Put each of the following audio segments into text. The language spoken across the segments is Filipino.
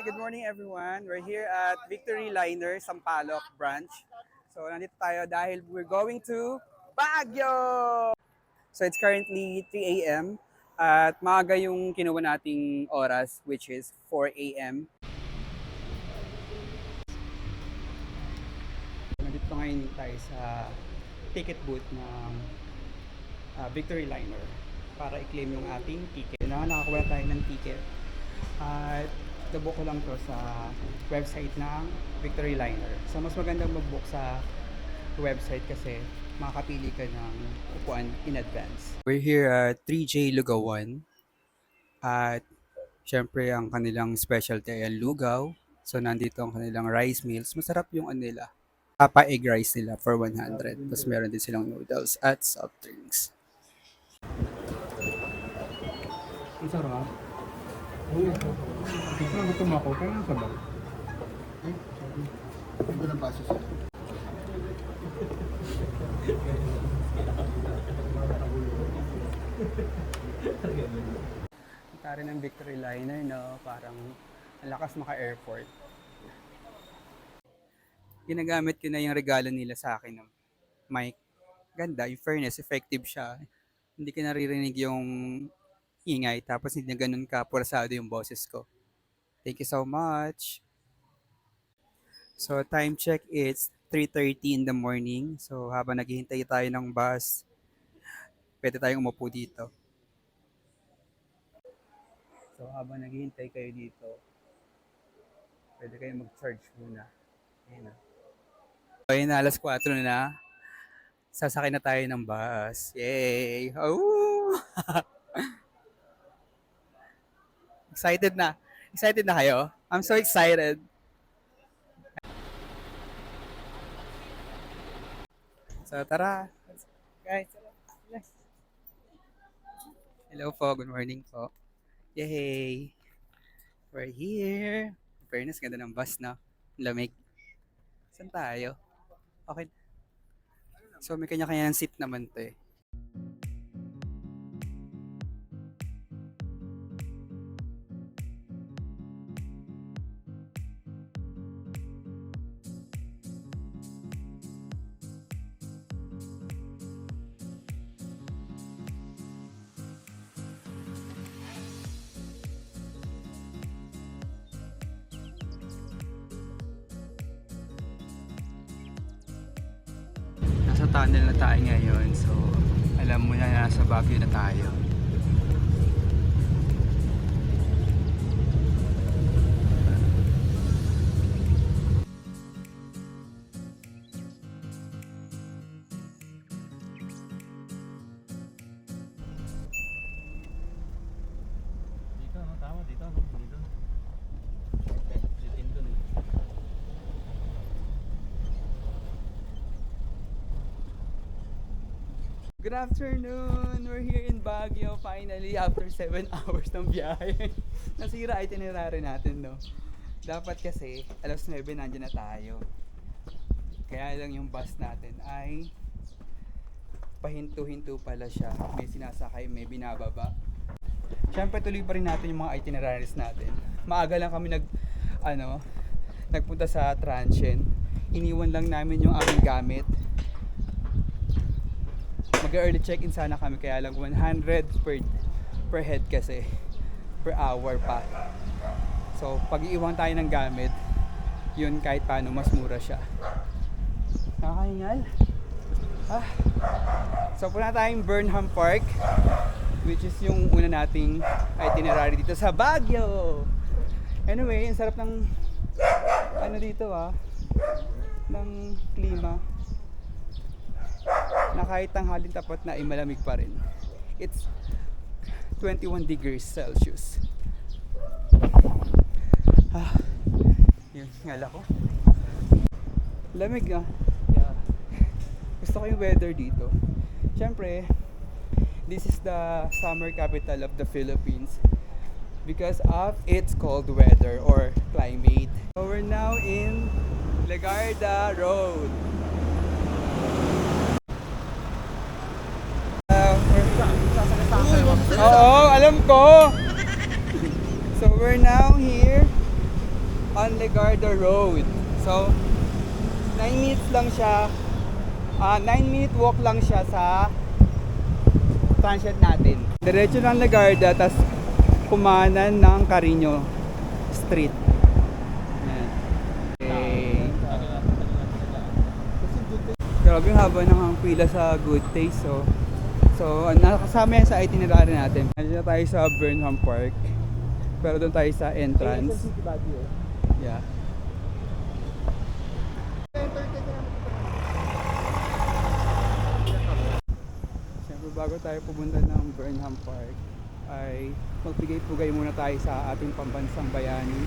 good morning everyone. We're here at Victory Liner, Sampaloc branch. So nandito tayo dahil we're going to Baguio! So it's currently 3 a.m. at maaga yung kinuha nating oras which is 4 a.m. Nandito ngayon tayo sa ticket booth ng Victory Liner para i-claim yung ating ticket. Nakakuha tayo ng ticket at nabook ko lang to sa website ng Victory Liner. So mas magandang mag-book sa website kasi makakapili ka ng upuan in advance. We're here at 3J Lugawan at syempre ang kanilang specialty ay lugaw. So nandito ang kanilang rice meals. Masarap yung nila. Papa egg rice nila for 100. Tapos meron din silang noodles at soft drinks. Ang sarap. Gutom ako. Kaya ang sabaw. Hindi ko ng paso sila. Tari ng Victory Liner, no? Parang ang lakas maka-airport. Ginagamit ko na yung regalo nila sa akin ng mic. Ganda, in fairness, effective siya. Hindi ko naririnig yung ingay, tapos hindi na ganun ka-pursado yung boses ko. Thank you so much! So, time check, it's 3:30 in the morning. So, habang naghihintay tayo ng bus, pwede tayong umupo dito. So, habang naghihintay kayo dito, pwede kayong mag-charge muna. Ayan na. So, ayun na, alas 4 na. Sasakay na tayo ng bus. Yay! Oh! Excited na. Excited na kayo? I'm so excited. So, tara. Guys, hello po. Good morning po. Yay! We're here. In fairness, ganda ng bus, no? Lamig. Saan tayo? Okay. So, may kanya-kanya ng seat naman to eh. Nasa tunnel na tayo ngayon, so alam mo na nasa Baguio na tayo. Dito, ano? Tama, dito. Dito. Dito. Good afternoon! We're here in Baguio finally after 7 hours ng biyahe. Nasira itinerary natin, no? Dapat kasi alas 9 nandiyan na tayo. Kaya lang yung bus natin ay pahinto-hinto pala siya. May sinasakay, may binababa. Siyempre tuloy pa rin natin yung mga itineraries natin. Maaga lang kami nagpunta sa Transient. Iniwan lang namin yung aming gamit. Mag-early check-in sana kami kaya lang 100 per head kasi per hour pa. So pag iiwan tayo ng gamit, yun kahit paano mas mura siya. Nakakahingal. So punta tayong Burnham Park, which is yung una nating itinerary dito sa Baguio. Anyway, ang sarap ng dito ng klima. Na kahit tanghalin tapat na ay malamig pa rin. It's 21 degrees Celsius. Yun, ngala ko. Lamig Yeah. Gusto ko yung weather dito. Siyempre, this is the summer capital of the Philippines because of its cold weather or climate. So we're now in Legarda Road. Oo, alam ko. So we're now here on Legarda Road. So, 9 minutes lang siya. 9-minute walk lang siya sa transient natin. Diretso ng Legarda, tas kumanan ng Carino Street. Ayan. Okay. Grabe yung haba ng pila sa Good Taste. So nakasama yan sa itinerary natin. Nandito tayo sa Burnham Park. Pero doon tayo sa entrance. Yeah. Siyempre bago tayo pumunta ng Burnham Park ay magbigay-pugay muna tayo sa ating pambansang bayani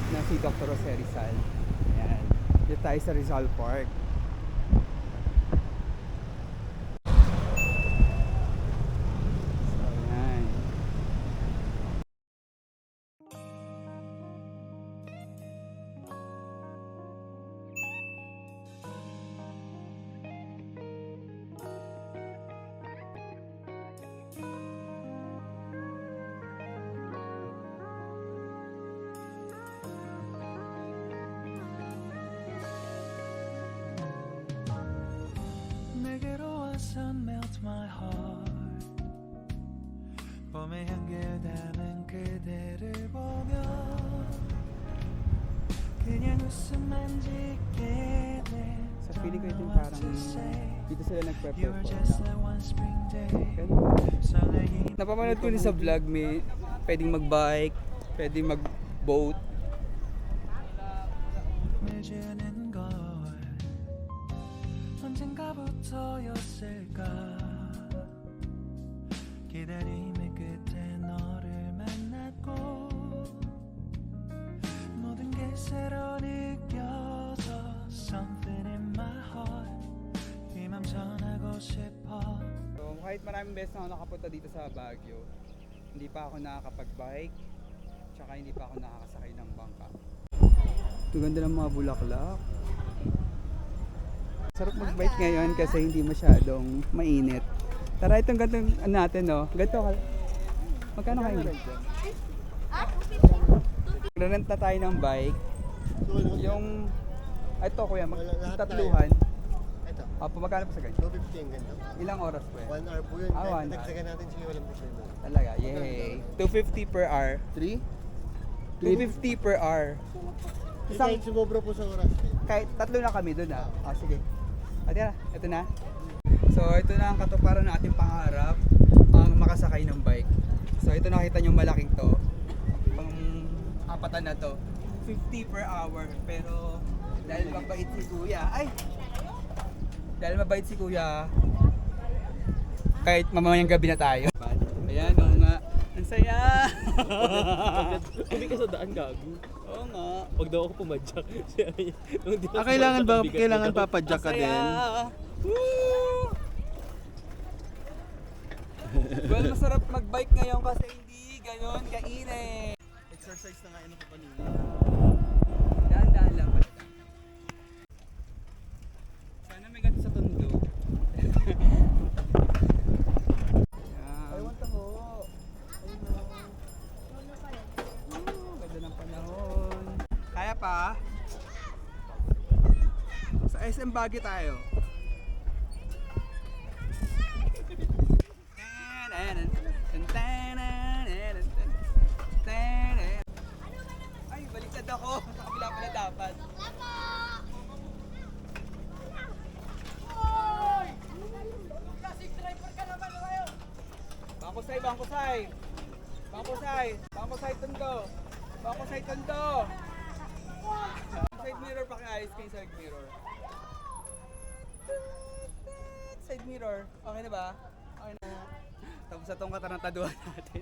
na si Dr. Jose Rizal. Ayan. Dito tayo sa Rizal Park. So, ayan. 내게로 와서 melt my heart 봄의 향기를 담은 그대를 보며 그냥 웃음만 짓게 돼 Sa feeling ko ito yung parang dito sila You were nagpe-perform just lang. like one spring day Ganun. 설레긴 Napapanood ko rin sa vlog, may pwedeng mag-bike, pwedeng mag-boat. 늦는 걸 언젠가부터였을까 기다림의 끝에 너를 만났고 모든 게 새로 느껴져 Something in my heart 이 맘 전하고 싶어 So, kahit maraming beses na ako nakapunta dito sa Baguio, hindi pa ako nakakapag-bike, tsaka hindi pa ako nakakasakay ng bangka. Ito ganda ng mga bulaklak. Sarap mag-bike ngayon kasi hindi masyadong mainit. Tara, itong gantong ano natin, no? Ganito ka. Magkano kayo? Rent na tayo ng bike. Yung, ito kuya, tatluhan. Ito, Magkano pa sa ganyan? 250 ang ganda. Ilang oras po yan? 1 hour po yun. Ah, Kahit 1 hour. dagdagan natin siya, walang problema. Talaga, yay. 250 per hour. 3? 250 per hour. Isang, Kahit sumobra po sa oras. kahit tatlo na kami doon ah. Sige. Tira, ito na. So, ito na ang katuparan natin pangarap, ang makasakay ng bike. So, ito nakita nyo malaking to. Pang apatan na to. 50 per hour. Pero, dahil mabait si kuya, dahil mabait si kuya, kahit mamayang gabi na tayo. Ayan, oo nga. Ang saya! Hindi ka sa daan gago. Oo nga. Pag daw ako pumadyak. Kailangan ba, kailangan papadyak ka Ang din? saya! Woo! Well, masarap mag-bike ngayon kasi hindi ganon kainit. Exercise na nga yun ako kanina. Daan-daan lang pala. Sana may ganito sa Tondo. I want to ho. Ganda ng panahon. Kaya pa? Sa SM Baguio tayo. Ay, baliktad ako. Sa kabila pala dapat. Bangkusay, bangkusay. Bangkusay, bangkusay Tondo. Bangkusay Tondo. Side mirror, pakiayos kayo side mirror. Side mirror, okay na ba? Okay na. Tapos na itong katarantaduhan natin.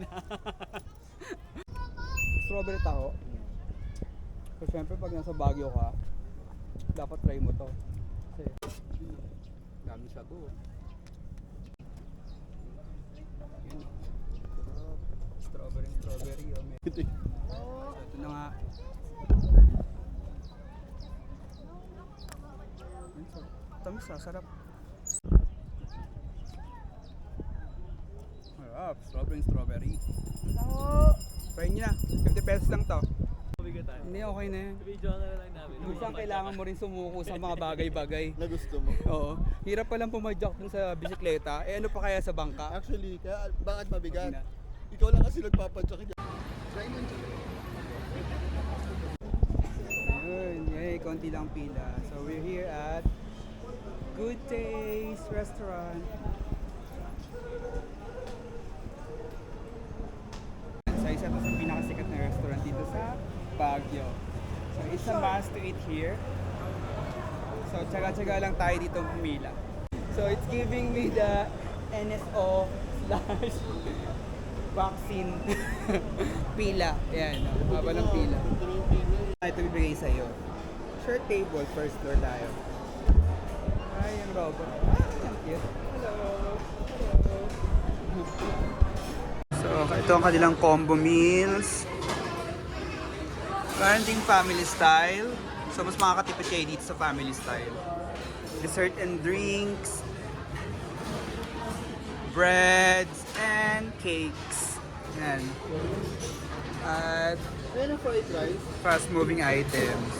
Strawberry taho. So syempre pag nasa Baguio ka, dapat try mo to. Kasi dami sago. Yun. Strawberry, strawberry. Oh, ito na nga. Yun, tamis ah, sarap. Sarap, strawberry, strawberry. Try nyo na, 50 pesos lang to. tayo. Hindi, okay na yan. Video na lang namin. Minsan kailangan mo rin sumuko sa mga bagay-bagay. Na gusto mo. Oo. Hirap palang pumadyak dun sa bisikleta. Eh ano pa kaya sa bangka? Actually, kaya bakit mabigat? Okay na. Ikaw lang kasi nagpapadyak. Try mo dyan. Ayun, yay, konti lang pila. So we're here at Good Taste Restaurant. So isa to sa pinakasikat na restaurant dito sa Baguio. So it's a must to eat here. So tsaga-tsaga lang tayo dito pumila. So it's giving me the NSO slash vaccine pila. Ayan, no? Haba ng pila. Ito bibigay sa'yo. Short table, first floor tayo. Ay, ang robot. Ah, ang cute. Hello. Hello. So, ito ang kanilang combo meals. Meron ding family style. So, mas makakatipid kayo dito sa family style. Dessert and drinks. Breads and cakes. Yan. At Ayun ang fried rice. fast moving items.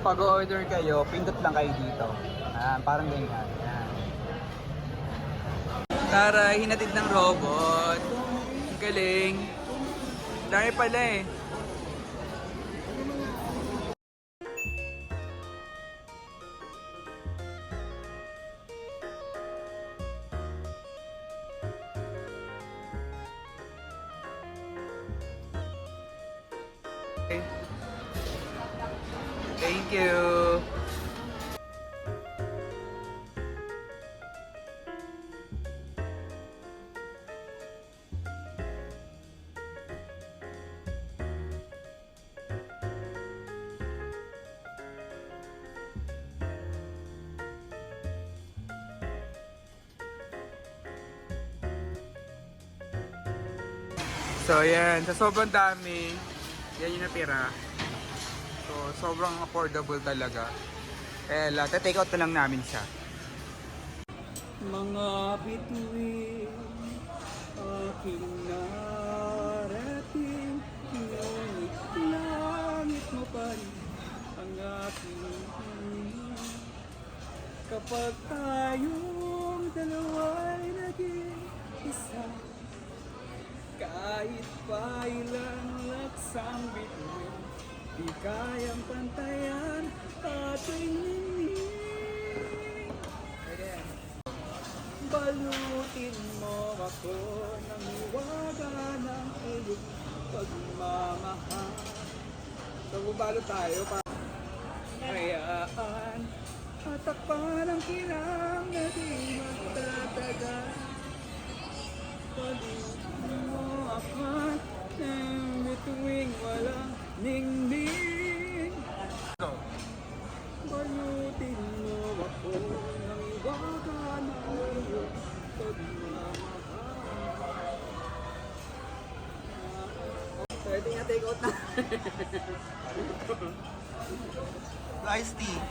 Pag order kayo, pindot lang kayo dito. Parang ganyan. Ayan. Taray, hinatid ng robot. Ang galing. Dami pala eh. Okay. Thank you. So yan, sa sobrang dami, yan yung natira. So sobrang affordable talaga. Kaya take out na lang namin siya. Mga bituin, aking narating, ngunit langit mo pa rin ang aking hiling. Kapag tayong dalawa'y naging isa, kahit pa ilang laksang bituin, di kayang pantayan ating ningning. Balutin mo ako ng hiwaga ng iyong pagmamahal. So bubalo tayo pa. Kayaan at takpan ang kirang na di magtatagal. Balutin mo ako ng bituing walang ningning. Balutin mo ako ng iwaga ng iyong pagmamahal. Pwede nga take out na. Iced tea.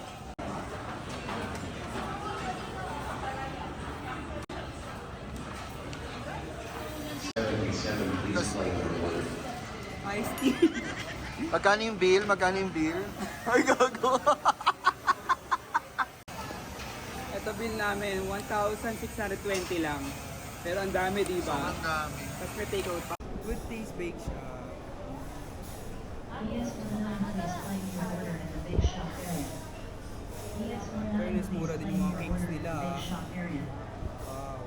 Iced tea. Magkano yung bill? Magkano yung bill? Ay, gago. Ito bill namin, 1,620 lang. Pero ang dami, di ba? Ang dami. Tapos may take out pa. Good Taste Bake Shop. Fairness, mura din yung mga cakes nila. Wow.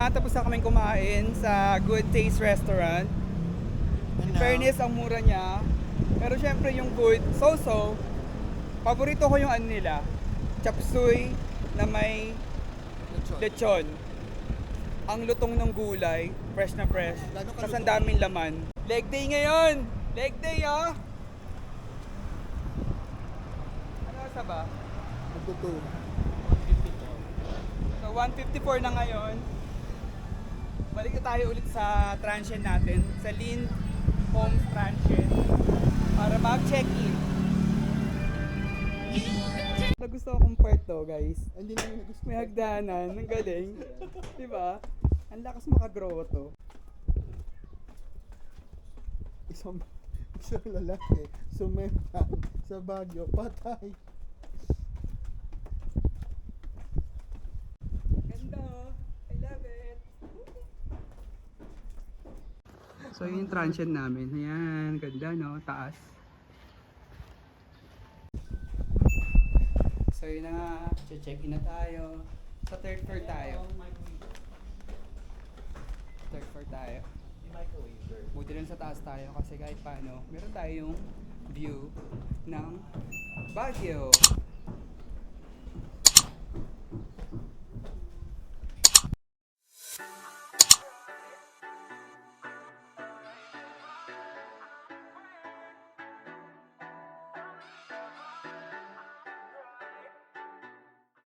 Tapos na kaming kumain sa Good Taste Restaurant. In fairness, ang mura niya. Pero syempre yung food, so-so. Paborito ko yung ano nila, chop suey na may lechon. Ang lutong ng gulay, fresh na fresh. Gano'ng Tapos ang kalutong? daming laman. Leg day ngayon! Leg day ah! Ano sa ba? Magtuto. So 154 na ngayon. Balik na tayo ulit sa transient natin, sa Lind Homes Transient, para mag-check-in. Gusto akong part to, guys. Hindi namin gusto. May hagdanan, ang galing. Diba? Ang lakas makagrow to. isang lalaki, sumentang sa Baguio, patay. Ganda. I love it. So yun yung transient namin. Ayan, ganda no, taas. So yun na nga, check-in na tayo. Sa third floor tayo. Third floor tayo. Buti lang sa taas tayo kasi kahit paano, meron tayong view ng Baguio.